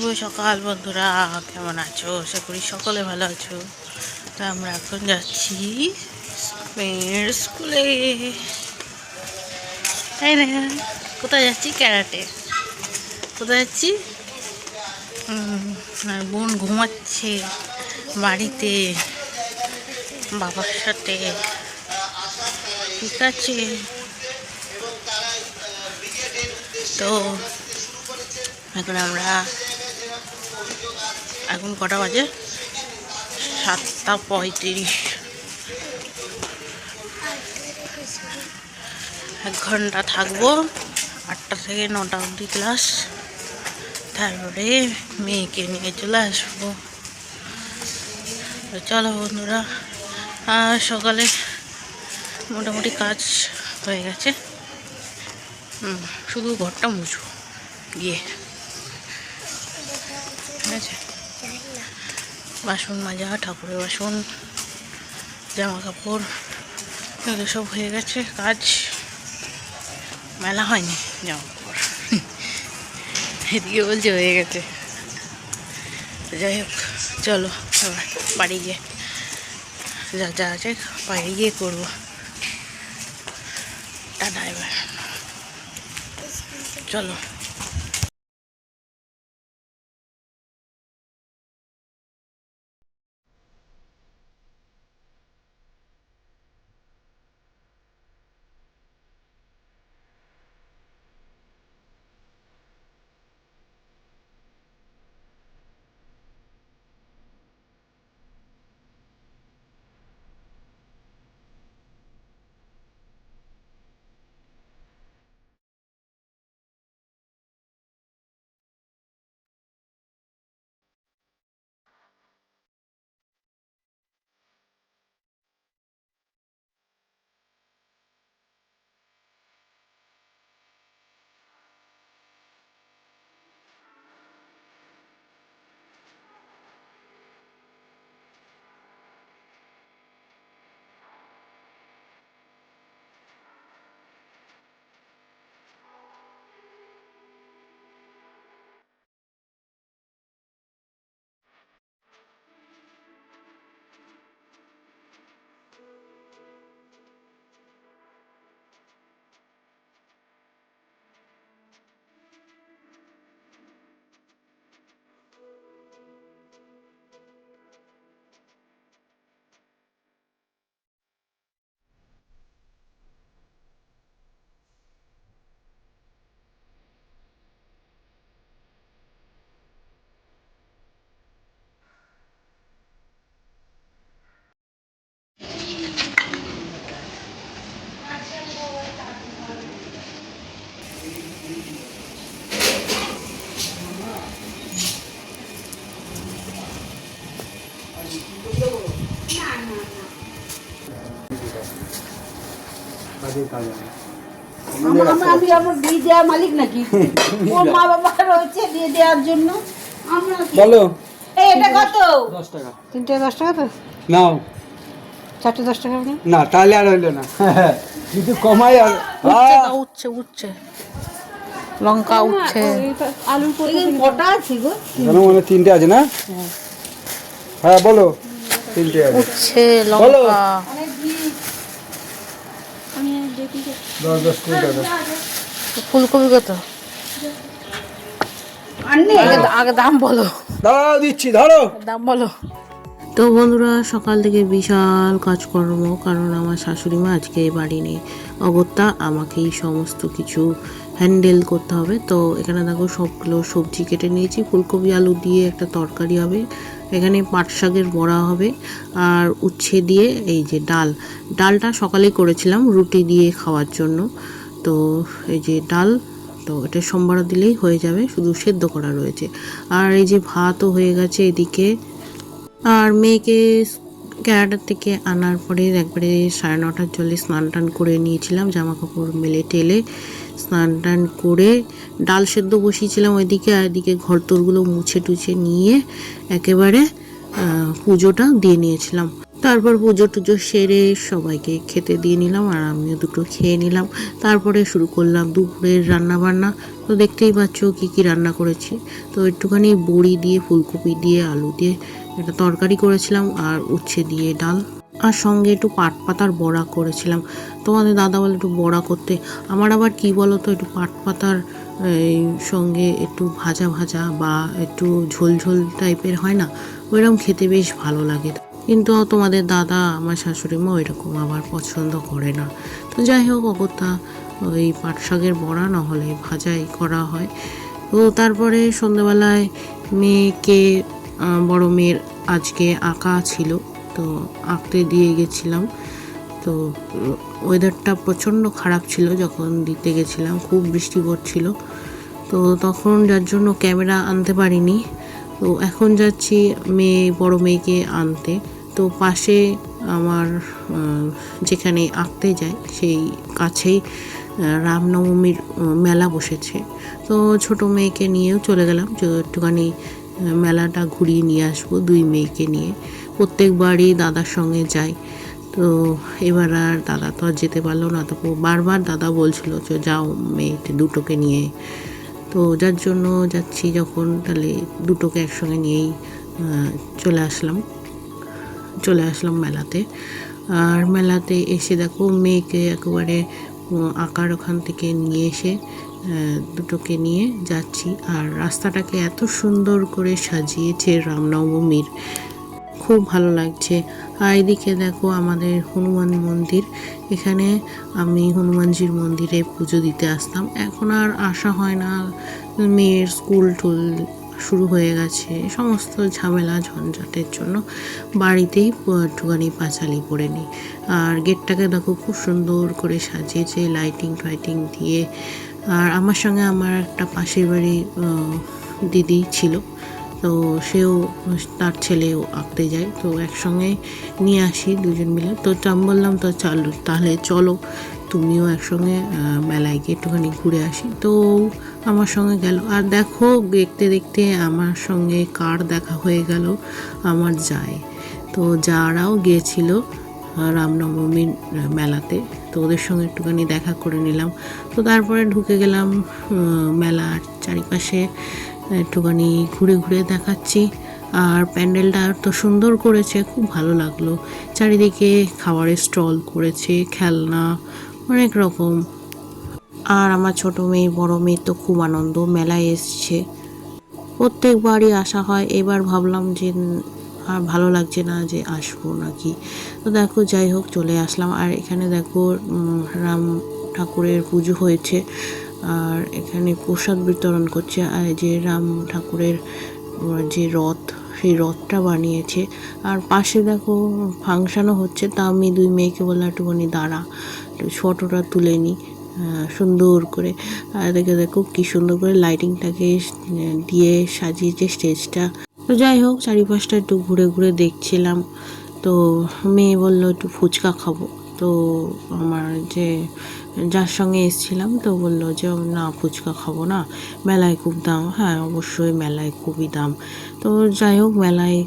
শুভ সকাল বন্ধুরা, কেমন আছো? আশা করি সকলে ভালো আছো। তো আমরা এখন যাচ্ছি মেয়ের স্কুলে। তাই না? কোথায় যাচ্ছি? ক্যারাটে। কোথায় যাচ্ছি? বোন ঘুমাচ্ছে বাড়িতে বাবার সাথে। ঠিক আছে, তো এখন কটা বাজে? 7:35। 1 ঘন্টা থাকবো। 8টা থেকে 9টা অবধি ক্লাস। তারপরে মেয়েকে নিয়ে চলে আসবো। চলো বন্ধুরা, সকালে মোটামুটি কাজ হয়ে গেছে। শুধু ঘরটা মুছবো গিয়ে, ঠিক আছে? বাসন মাজা, ঠাকুরের বাসন, জামা কাপড় এগুলো সব হয়ে গেছে। কাজ মেলা হয়নি জামা কাপড়। এদিকে বলছে হয়ে গেছে। যাই হোক, চলো এবার বাড়ি গিয়ে যা যা আছে বাইরে গিয়ে করবো। টাটা, এবার চলো। আমি আমার দিয়ে দেওয়া মালিক নাকি? ওর মা বাবা রয়েছে দিয়ে দেওয়ার জন্য। বলো এটা কত? 10 টাকা। 3টে 10 টাকা তো নাও। 4টে 10 টাকা না, তাহলে আর হইলো না। কিছু কমাই আর উচ্ছে লঙ্কা উচ্ছে। আলুর কটা আছে গো? মানে 3টে আছে না? হ্যাঁ বলো। 3টে আছে। উচ্ছে লঙ্কা। 10 20 টাকা। ফুলকপি কত? আগে দাম বলো। দাও দিচ্ছি, ধরো দাম বলো। তো বন্ধুরা, সকাল থেকে বিশাল কাজকর্ম, কারণ আমার শাশুড়ি মা আজকে বাড়ি নেই। অগত্যা আমাকেই সমস্ত কিছু হ্যান্ডেল করতে হবে। তো এখানে দেখো সবগুলো সবজি কেটে নিয়েছি। ফুলকপি আলু দিয়ে একটা তরকারি হবে, এখানে পাট শাকের বড়া হবে, আর উচ্ছে দিয়ে এই যে ডালটা সকালেই করেছিলাম রুটি দিয়ে খাওয়ার জন্য। তো এই যে ডাল, তো এটা সোমবার দিলেই হয়ে যাবে, শুধু সেদ্ধ করা রয়েছে। আর এই যে ভাতও হয়ে গেছে এদিকে। আর মেয়েকে ক্যারাটার থেকে আনার পরে একবারে 9:30 জলে স্নান টান করে নিয়েছিলাম, জামা কাপড় মেলে টেলে স্নান টান করে ডাল সেদ্ধ বসিয়েছিলাম ওইদিকে, আর এদিকে ঘর তোরগুলো মুছে টুছে নিয়ে একেবারে পুজোটা দিয়ে নিয়েছিলাম। তারপর পুজো টুজো সেরে সবাইকে খেতে দিয়ে নিলাম আর আমিও দুটো খেয়ে নিলাম। তারপরে শুরু করলাম দুপুরের রান্না বান্না। তো দেখতেই পাচ্ছ কি কি রান্না করেছি। তো একটুখানি বড়ি দিয়ে, ফুলকপি দিয়ে, আলু দিয়ে একটা তরকারি করেছিলাম আর উচ্ছে দিয়ে ডাল, আর সঙ্গে একটু পাট পাতার বড়া করেছিলাম। তোমাদের দাদা বলে একটু বড়া করতে, আমার আবার কি বলো তো, একটু পাট পাতার সঙ্গে একটু ভাজা ভাজা বা একটু ঝোল ঝোল টাইপের হয় না, ওইরকম খেতে বেশ ভালো লাগে। কিন্তু তোমাদের দাদা, আমার শাশুড়ি মা ওইরকম আবার পছন্দ করে না। তো যাই হোক, অগত্যা ওই পাট শাকের বড়া না হলে ভাজাই করা হয়। তো তারপরে সন্ধ্যাবেলায় মেয়েকে, বড় মেয়ের আজকে আঁকা ছিল, তো আঁকতে দিয়ে গেছিলাম। তো ওয়েদারটা প্রচণ্ড খারাপ ছিল যখন দিতে গেছিলাম, খুব বৃষ্টি পড়ছিল। তো তখন যার জন্য ক্যামেরা আনতে পারিনি। তো এখন যাচ্ছি বড় মেয়েকে আনতে। তো পাশে আমার যেখানে আঁকতে যায় সেই কাছেই রামনবমীর মেলা বসেছে। তো ছোট মেয়েকে নিয়েও চলে গেলাম যে একটুখানি মেলাটা ঘুরিয়ে নিয়ে আসবো দুই মেয়েকে নিয়ে। প্রত্যেকবারই দাদার সঙ্গে যাই, তো এবার আর দাদা তো আর যেতে পারলো না। তো বারবার দাদা বলছিল যে যাও মেয়ে দুটোকে নিয়ে। তো যার জন্য যাচ্ছি যখন, তাহলে দুটোকে একসঙ্গে নিয়েই চলে আসলাম মেলাতে। আর মেলাতে এসে দেখো মেয়েকে একেবারে আঁকার ওখান থেকে নিয়ে এসে দুটোকে নিয়ে যাচ্ছি। আর রাস্তাটাকে এত সুন্দর করে সাজিয়েছে রামনবমীর, খুব ভালো লাগছে। আর এদিকে দেখো আমাদের হনুমান মন্দির, এখানে আমি হনুমানজির মন্দিরে পুজো দিতে আসতাম, এখন আর আসা হয় না। মেয়ের স্কুল টুল শুরু হয়ে গেছে, সমস্ত ঝামেলা ঝঞ্ঝাটের জন্য বাড়িতেই একটুখানি পাঁচালি করে নিই। আর গেটটাকে দেখো খুব সুন্দর করে সাজিয়েছে লাইটিং ফাইটিং দিয়ে। আর আমার সঙ্গে আমার একটা পাশের বাড়ি দিদি ছিল, তো সেও, তার ছেলেও আঁকতে যায়, তো একসঙ্গে নিয়ে আসি দুজন মিলে। তো আমি বললাম তো তাহলে চলো তুমিও একসঙ্গে মেলায় গিয়ে একটুখানি ঘুরে আসি। তো আমার সঙ্গে গেল। আর দেখো দেখতে দেখতে আমার সঙ্গে কার দেখা হয়ে গেল, আমার যায়। তো যারাও গিয়েছিল রামনবমীর মেলাতে, তো ওদের সঙ্গে একটুখানি দেখা করে নিলাম। তো তারপরে ঢুকে গেলাম মেলার চারিপাশে, একটুখানি ঘুরে ঘুরে দেখাচ্ছি। আর প্যান্ডেলটা তো সুন্দর করেছে, খুব ভালো লাগলো। চারিদিকে খাবারের স্টল করেছে, খেলনা, অনেক রকম। আর আমার ছোট মেয়ে বড় মেয়ে তো খুব আনন্দ, মেলায় এসছে, প্রত্যেকবারই আসা হয়। এবার ভাবলাম যে আর ভালো লাগছে না, যে আসবো নাকি। তো দেখো যাই হোক চলে আসলাম। আর এখানে দেখো রাম ঠাকুরের পুজো হয়েছে, আর এখানে প্রসাদ বিতরণ করছে। আর যে রাম ঠাকুরের যে রথ, সেই রথটা বানিয়েছে। আর পাশে দেখো ফাংশানও হচ্ছে। তা আমি দুই মেয়েকে বললাম একটুখানি দাঁড়া, একটু ফটোটা তুলে নিই সুন্দর করে। আর দেখো কি সুন্দর করে লাইটিংটাকে দিয়ে সাজিয়েছে স্টেজটা। তো যাই হোক চারিপাশটা একটু ঘুরে ঘুরে দেখছিলাম। তো মেয়ে বললো একটু ফুচকা খাবো। তো আমার যার সঙ্গে এসেছিলাম তো বললো যে না ফুচকা খাবো না, মেলায় খুব দাম। হ্যাঁ অবশ্যই মেলায় খুবই দাম। তো যাই হোক মেলায়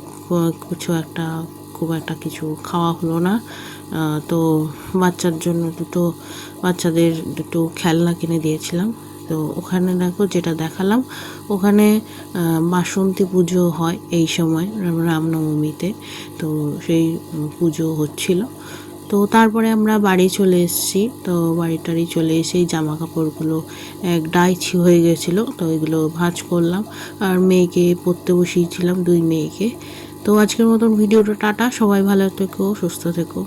খুব একটা কিছু খাওয়া হলো না। তো বাচ্চাদের দুটো খেলনা কিনে দিয়েছিলাম। তো ওখানে দেখো যেটা দেখালাম, ওখানে বাসন্তী পুজো হয় এই সময় রামনবমীতে, তো সেই পুজো হচ্ছিল। তো তারপরে আমরা বাড়ি চলে এসেছি। তো বাড়ি চলে এসেই জামা কাপড়গুলো এক ডাইছি হয়ে গেছিলো, তো এগুলো ভাঁজ করলাম। আর মেয়েকে পড়তে বসিয়েছিলাম, দুই মেয়েকে। তো আজকের মতন ভিডিওটা টাটা, সবাই ভালো থেকো, সুস্থ থেকো।